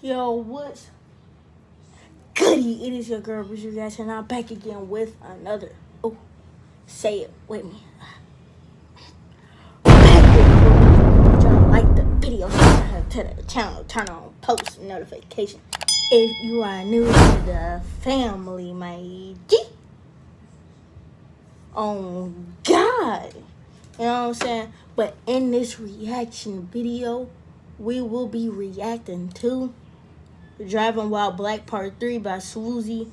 Yo, what's goody? It is your girl, Bridget Guys, and I'm back again with another. Oh, say it with me. Y'all like the video, subscribe to the channel, turn on post notification. If you are new to the family, my G. Oh, God. You know what I'm saying? But in this reaction video, we will be reacting to Driving While Black Part 3 by sWooZie.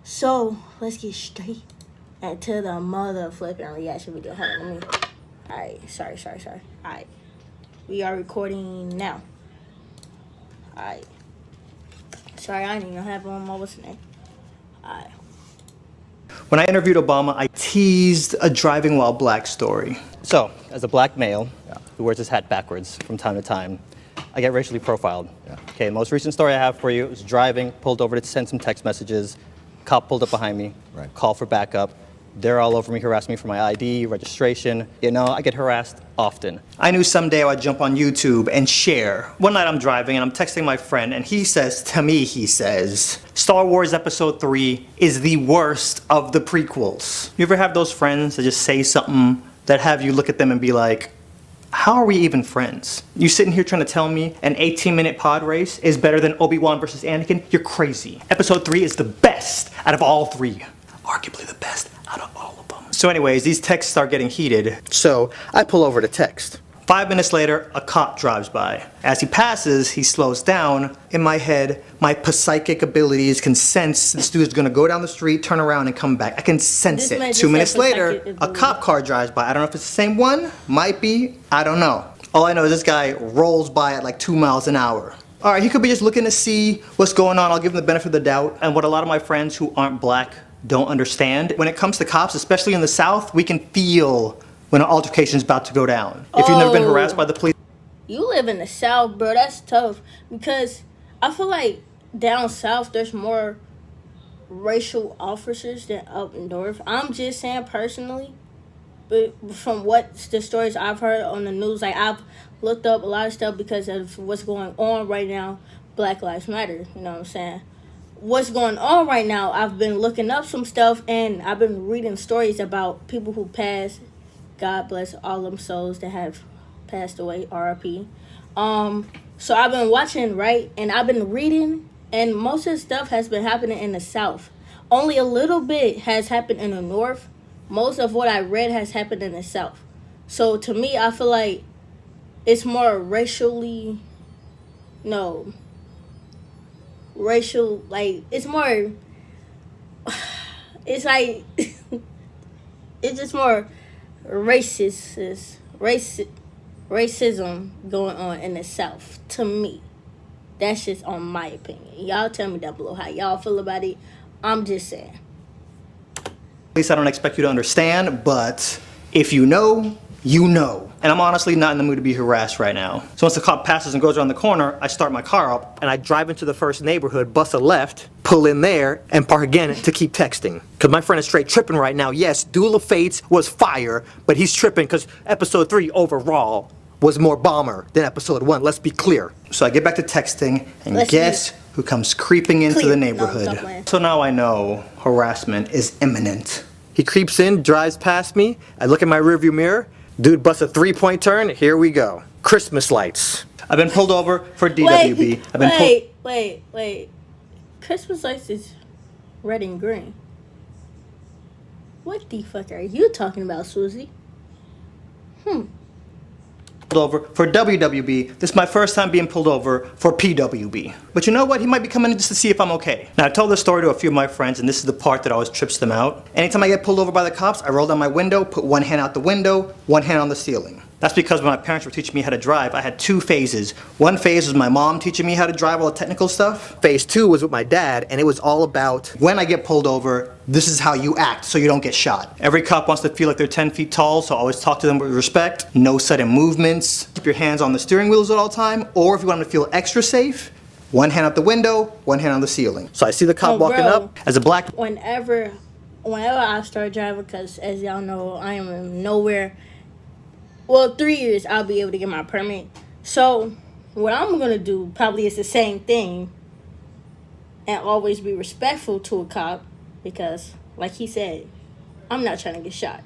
So, let's get straight into the mother flipping reaction video. Hold on, let me. Alright, sorry. Alright. We are recording now. Alright. Sorry, I didn't even have on my what's the name. Alright. When I interviewed Obama, I teased a Driving While Black story. So, as a black male who wears his hat backwards from time to time, I get racially profiled. Okay, the most recent story I have for you is driving, pulled over to send some text messages, cop pulled up behind me, call for backup. They're all over me, harassing me for my ID, registration. You know, I get harassed often. I knew someday I would jump on YouTube and share. One night I'm driving and I'm texting my friend and he says to me, Star Wars Episode 3 is the worst of the prequels. You ever have those friends that just say something that have you look at them and be like, how are we even friends? You sitting here trying to tell me an 18-minute pod race is better than Obi-Wan versus Anakin? You're crazy. Episode 3 is the best out of all three. Arguably the best out of all of them. So anyways, these texts start getting heated. So I pull over to text. 5 minutes later, a cop drives by. As he passes, he slows down. In my head, my psychic abilities can sense this dude is gonna go down the street, turn around, and come back. I can sense it. 2 minutes later, a cop car drives by. I don't know if it's the same one, might be, I don't know. All I know is this guy rolls by at like 2 miles an hour. All right, he could be just looking to see what's going on. I'll give him the benefit of the doubt. And what a lot of my friends who aren't black don't understand, when it comes to cops, especially in the South, we can feel when an altercation is about to go down. If you've never been harassed by the police. You live in the South, bro. That's tough. Because I feel like down South, there's more racial officers than up north. I'm just saying personally. But from what the stories I've heard on the news, like I've looked up a lot of stuff because of what's going on right now. Black Lives Matter, you know what I'm saying? What's going on right now, I've been looking up some stuff and I've been reading stories about people who passed. God bless all them souls that have passed away, RIP. So I've been watching, right? And I've been reading, and most of the stuff has been happening in the South. Only a little bit has happened in the North. Most of what I read has happened in the South. So to me, I feel like it's more racially, it's more, it's like, it's just more racism going on in the South, to me. That's just on my opinion. Y'all tell me down below how y'all feel about it. I'm just saying. At least I don't expect you to understand, but if you know, you know. And I'm honestly not in the mood to be harassed right now. So once the cop passes and goes around the corner, I start my car up and I drive into the first neighborhood, bust a left, pull in there, and park again to keep texting. Cause my friend is straight tripping right now. Yes, Duel of Fates was fire, but he's tripping cause episode 3 overall was more bomber than episode 1, let's be clear. So I get back to texting and guess who comes creeping into the neighborhood. So now I know harassment is imminent. He creeps in, drives past me, I look in my rearview mirror, dude busts a 3-point turn, here we go. Christmas lights. I've been pulled over for DWB. Wait. Christmas lights is red and green. What the fuck are you talking about, sWooZie? Over for WWB. This is my first time being pulled over for PWB. But you know what? He might be coming in just to see if I'm okay. Now, I told this story to a few of my friends, and this is the part that always trips them out. Anytime I get pulled over by the cops, I roll down my window, put one hand out the window, one hand on the ceiling. That's because when my parents were teaching me how to drive, I had 2 phases. One phase was my mom teaching me how to drive all the technical stuff. Phase 2 was with my dad, and it was all about when I get pulled over, this is how you act so you don't get shot. Every cop wants to feel like they're 10 feet tall, so always talk to them with respect. No sudden movements. Keep your hands on the steering wheels at all time, or if you want them to feel extra safe, one hand out the window, one hand on the ceiling. So I see the cop walking up as a black. Whenever I start driving, because as y'all know, I am nowhere. Well, 3 years I'll be able to get my permit. So what I'm gonna do probably is the same thing and always be respectful to a cop because, like he said, I'm not trying to get shot.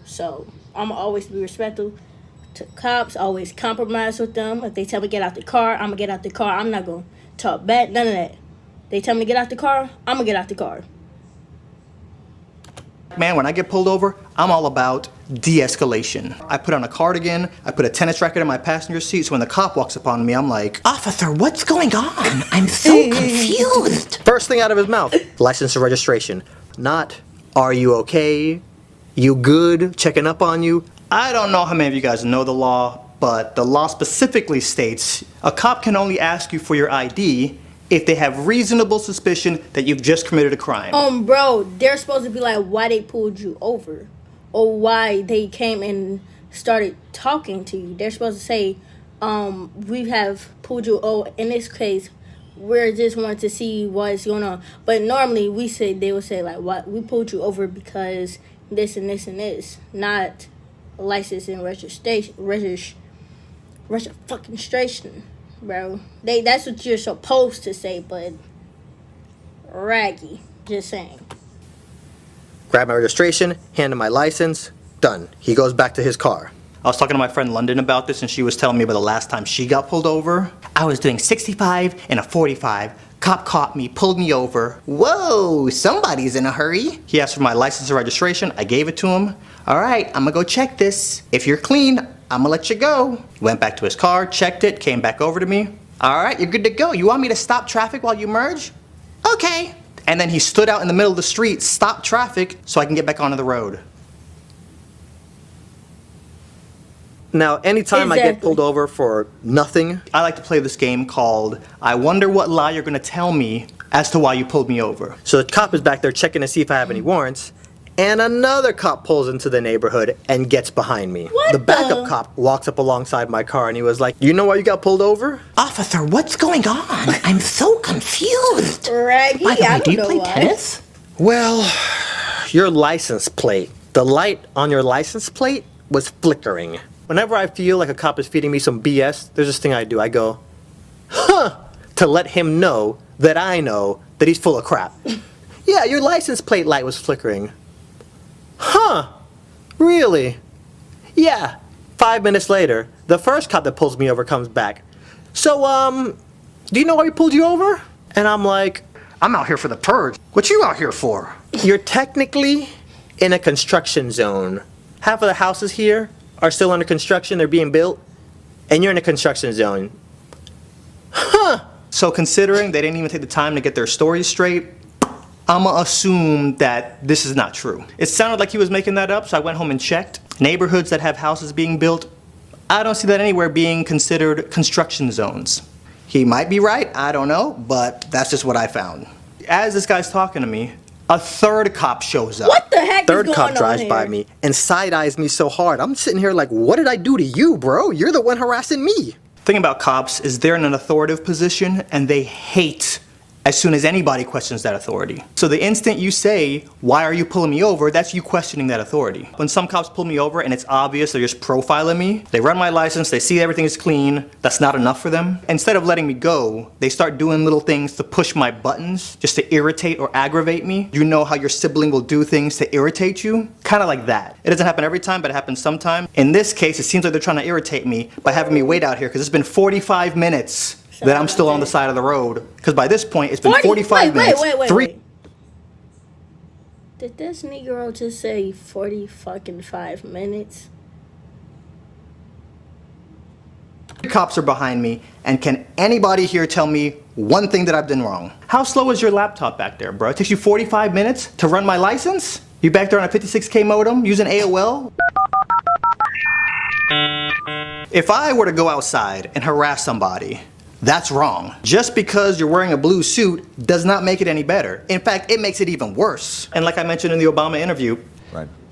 So I'm gonna always be respectful to cops, always compromise with them. If they tell me to get out the car, I'm gonna get out the car. I'm not gonna talk back, none of that. They tell me to get out the car, I'm gonna get out the car. Man, when I get pulled over, I'm all about de-escalation. I put on a cardigan, I put a tennis racket in my passenger seat, so when the cop walks upon me, I'm like, "Officer, what's going on? I'm so confused." First thing out of his mouth, license and registration. Not, "Are you okay? You good? Checking up on you?" I don't know how many of you guys know the law, but the law specifically states a cop can only ask you for your ID if they have reasonable suspicion that you've just committed a crime. Bro, they're supposed to be like, why they pulled you over, or why they came and started talking to you. They're supposed to say, we have pulled you over. In this case, we're just wanting to see what's going on. But normally they would say like, what, we pulled you over because this and this and this, not license and registration, bro. That's what you're supposed to say, but raggy, just saying. Grab my registration, hand him my license, done. He goes back to his car. I was talking to my friend London about this, and she was telling me about the last time she got pulled over. I was doing 65 and a 45. Cop caught me, pulled me over. Whoa, somebody's in a hurry. He asked for my license and registration. I gave it to him. All right, I'm gonna go check this. If you're clean, I'm gonna let you go. Went back to his car, checked it, came back over to me. All right, you're good to go. You want me to stop traffic while you merge? Okay. And then he stood out in the middle of the street, stopped traffic so I can get back onto the road. Now, anytime I get pulled over for nothing, I like to play this game called I wonder what lie you're gonna tell me as to why you pulled me over. So the cop is back there checking to see if I have any warrants, and another cop pulls into the neighborhood and gets behind me. The backup cop walks up alongside my car and he was like, "You know why you got pulled over?" "Officer, what's going on? I'm so confused." Raggy, By the way, do you play tennis? Well, your license plate. The light on your license plate was flickering. Whenever I feel like a cop is feeding me some BS, there's this thing I do. I go, "Huh," to let him know that I know that he's full of crap. "Yeah, your license plate light was flickering." "Huh, really?" "Yeah." 5 minutes later, the first cop that pulls me over comes back. "So, do you know why we pulled you over?" And I'm like, "I'm out here for the purge. What you out here for?" "You're technically in a construction zone. Half of the houses here are still under construction, they're being built, and you're in a construction zone." Huh. So considering they didn't even take the time to get their story straight, I'ma assume that this is not true. It sounded like he was making that up, so I went home and checked. Neighborhoods that have houses being built, I don't see that anywhere being considered construction zones. He might be right, I don't know, but that's just what I found. As this guy's talking to me, a third cop shows up. What the heck is going on here? Third cop drives by me and side-eyes me so hard. I'm sitting here like, what did I do to you, bro? You're the one harassing me. The thing about cops is they're in an authoritative position and they hate as soon as anybody questions that authority. So the instant you say, "Why are you pulling me over?" that's you questioning that authority. When some cops pull me over and it's obvious they're just profiling me, they run my license, they see everything is clean, that's not enough for them. Instead of letting me go, they start doing little things to push my buttons, just to irritate or aggravate me. You know how your sibling will do things to irritate you? Kind of like that. It doesn't happen every time, but it happens sometimes. In this case, it seems like they're trying to irritate me by having me wait out here because it's been 45 minutes that I'm still on the side of the road. Because by this point, it's been 45 minutes. Wait. Did this Negro just say 45 minutes? Cops are behind me, and can anybody here tell me one thing that I've done wrong? How slow is your laptop back there, bro? It takes you 45 minutes to run my license? You back there on a 56K modem using AOL? If I were to go outside and harass somebody, that's wrong. Just because you're wearing a blue suit does not make it any better. In fact, it makes it even worse. And like I mentioned in the Obama interview,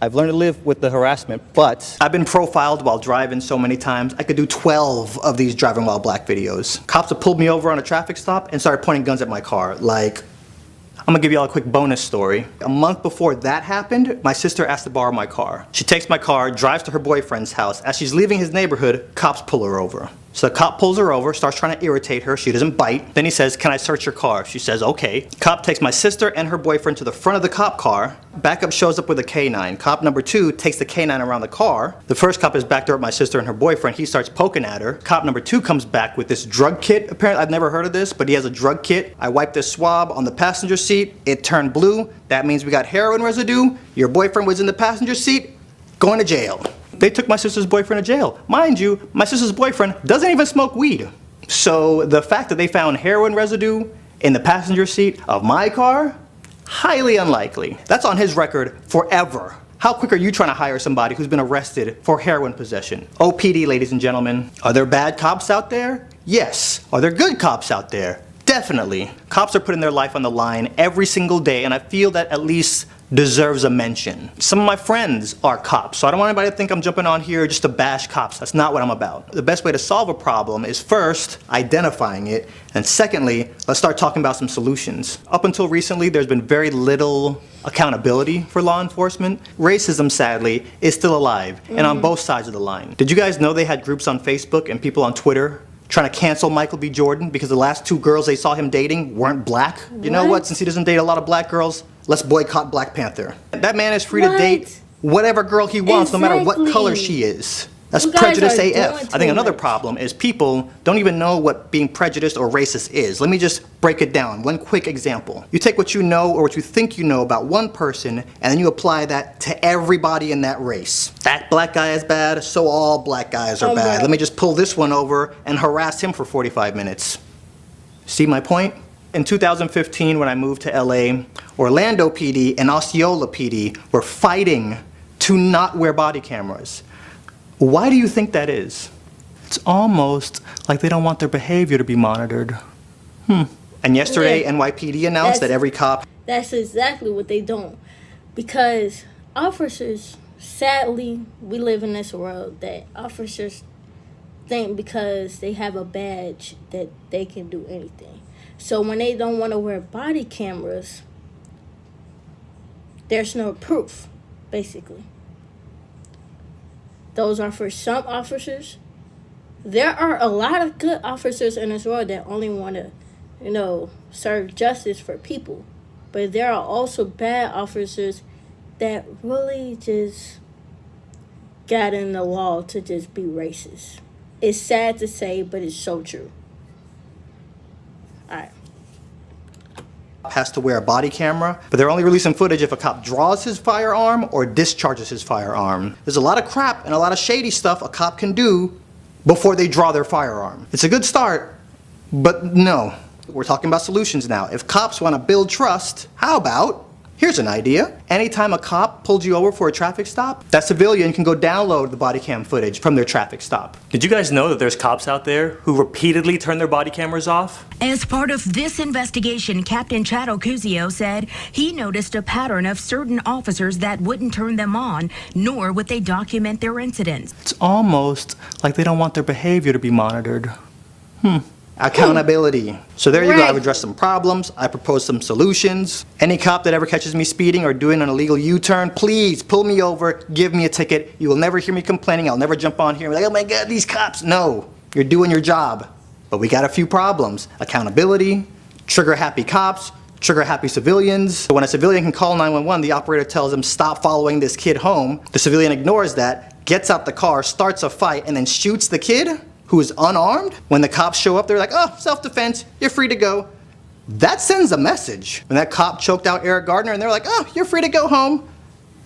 I've learned to live with the harassment, but I've been profiled while driving so many times. I could do 12 of these driving while black videos. Cops have pulled me over on a traffic stop and started pointing guns at my car. Like, I'm gonna give y'all a quick bonus story. A month before that happened, my sister asked to borrow my car. She takes my car, drives to her boyfriend's house. As she's leaving his neighborhood, cops pull her over. So the cop pulls her over, starts trying to irritate her. She doesn't bite. Then he says, "Can I search your car?" She says, "Okay." Cop takes my sister and her boyfriend to the front of the cop car. Backup shows up with a K9. Cop number 2 takes the K9 around the car. The first cop is back there with my sister and her boyfriend. He starts poking at her. Cop number 2 comes back with this drug kit. Apparently, I've never heard of this, but he has a drug kit. I wiped this swab on the passenger seat. It turned blue. That means we got heroin residue. Your boyfriend was in the passenger seat. Going to jail. They took my sister's boyfriend to jail. Mind you, my sister's boyfriend doesn't even smoke weed. So the fact that they found heroin residue in the passenger seat of my car, highly unlikely. That's on his record forever. How quick are you trying to hire somebody who's been arrested for heroin possession? OPD, ladies and gentlemen. Are there bad cops out there? Yes. Are there good cops out there? Definitely. Cops are putting their life on the line every single day, and I feel that at least deserves a mention. Some of my friends are cops, so I don't want anybody to think I'm jumping on here just to bash cops. That's not what I'm about. The best way to solve a problem is first identifying it, and secondly, let's start talking about some solutions. Up until recently, there's been very little accountability for law enforcement. Racism, sadly, is still alive, and on both sides of the line. Did you guys know they had groups on Facebook and people on Twitter trying to cancel Michael B. Jordan because the last 2 girls they saw him dating weren't black? You know what? Since he doesn't date a lot of black girls, let's boycott Black Panther. That man is free to date whatever girl he wants, no matter what color she is. That's prejudice AF. I think another problem is people don't even know what being prejudiced or racist is. Let me just break it down. One quick example. You take what you know or what you think you know about one person, and then you apply that to everybody in that race. That black guy is bad, so all black guys are bad. Let me just pull this one over and harass him for 45 minutes. See my point? In 2015, when I moved to LA, Orlando PD and Osceola PD were fighting to not wear body cameras. Why do you think that is? It's almost like they don't want their behavior to be monitored. And yesterday, NYPD announced that every cop... That's exactly what they don't. Because officers, sadly, we live in this world that officers think because they have a badge that they can do anything. So when they don't want to wear body cameras, there's no proof, basically. Those are for some officers. There are a lot of good officers in this world that only want to, serve justice for people. But there are also bad officers that really just got in the law to just be racist. It's sad to say, but it's so true. All right. Has to wear a body camera, but they're only releasing footage if a cop draws his firearm or discharges his firearm. There's a lot of crap and a lot of shady stuff a cop can do before they draw their firearm. It's a good start, but no. We're talking about solutions now. If cops want to build trust, how about, here's an idea. Anytime a cop pulls you over for a traffic stop, that civilian can go download the body cam footage from their traffic stop. Did you guys know that there's cops out there who repeatedly turn their body cameras off? As part of this investigation, Captain Chad Ocuzio said he noticed a pattern of certain officers that wouldn't turn them on, nor would they document their incidents. It's almost like they don't want their behavior to be monitored. Accountability. So there you go. I've addressed some problems. I proposed some solutions. Any cop that ever catches me speeding or doing an illegal U-turn, please pull me over, give me a ticket. You will never hear me complaining. I'll never jump on here and be like, oh my God, these cops. No, you're doing your job. But we got a few problems. Accountability, trigger-happy cops, trigger-happy civilians. So when a civilian can call 911, the operator tells them, stop following this kid home. The civilian ignores that, gets out the car, starts a fight, and then shoots the kid who is unarmed. When the cops show up, they're like, oh, self-defense, you're free to go. That sends a message. When that cop choked out Eric Gardner and they're like, oh, you're free to go home.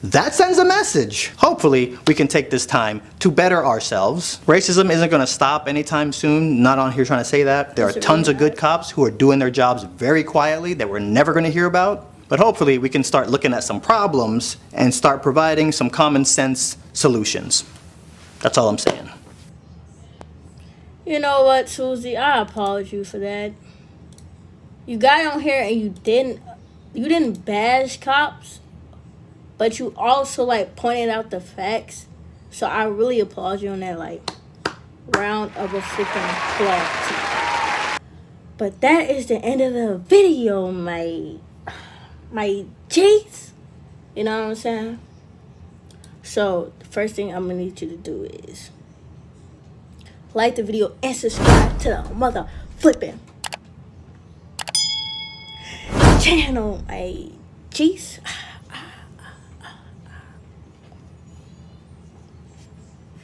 That sends a message. Hopefully, we can take this time to better ourselves. Racism isn't gonna stop anytime soon. Not on here trying to say that. There are tons of good cops who are doing their jobs very quietly that we're never gonna hear about. But hopefully, we can start looking at some problems and start providing some common sense solutions. That's all I'm saying. You know what, sWooZie? I apologize you for that. You got on here and you didn't bash cops, but you also pointed out the facts. So I really applaud you on that round of a freaking applause. But that is the end of the video, my G's. You know what I'm saying? So the first thing I'm gonna need you to do is like the video, and subscribe to the mother flipping channel. Hey, jeez.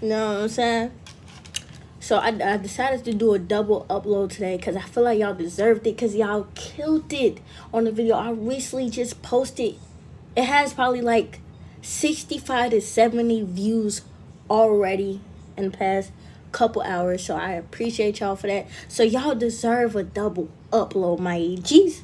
You know what I'm saying? So I decided to do a double upload today because I feel like y'all deserved it, because y'all killed it on the video I recently just posted. It has probably like 65 to 70 views already in the past couple hours. So I appreciate y'all for that. So y'all deserve a double upload, my G's.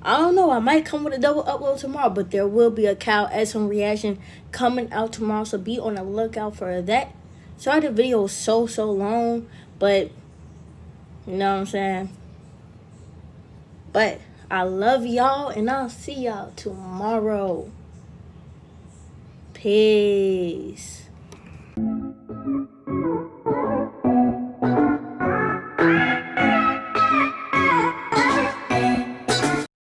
I don't know, I might come with a double upload tomorrow, but there will be a Kyle Edson reaction coming out tomorrow, so be on the lookout for that. Sorry the video was so long, but you know what I'm saying? But I love y'all, and I'll see y'all tomorrow. Peace.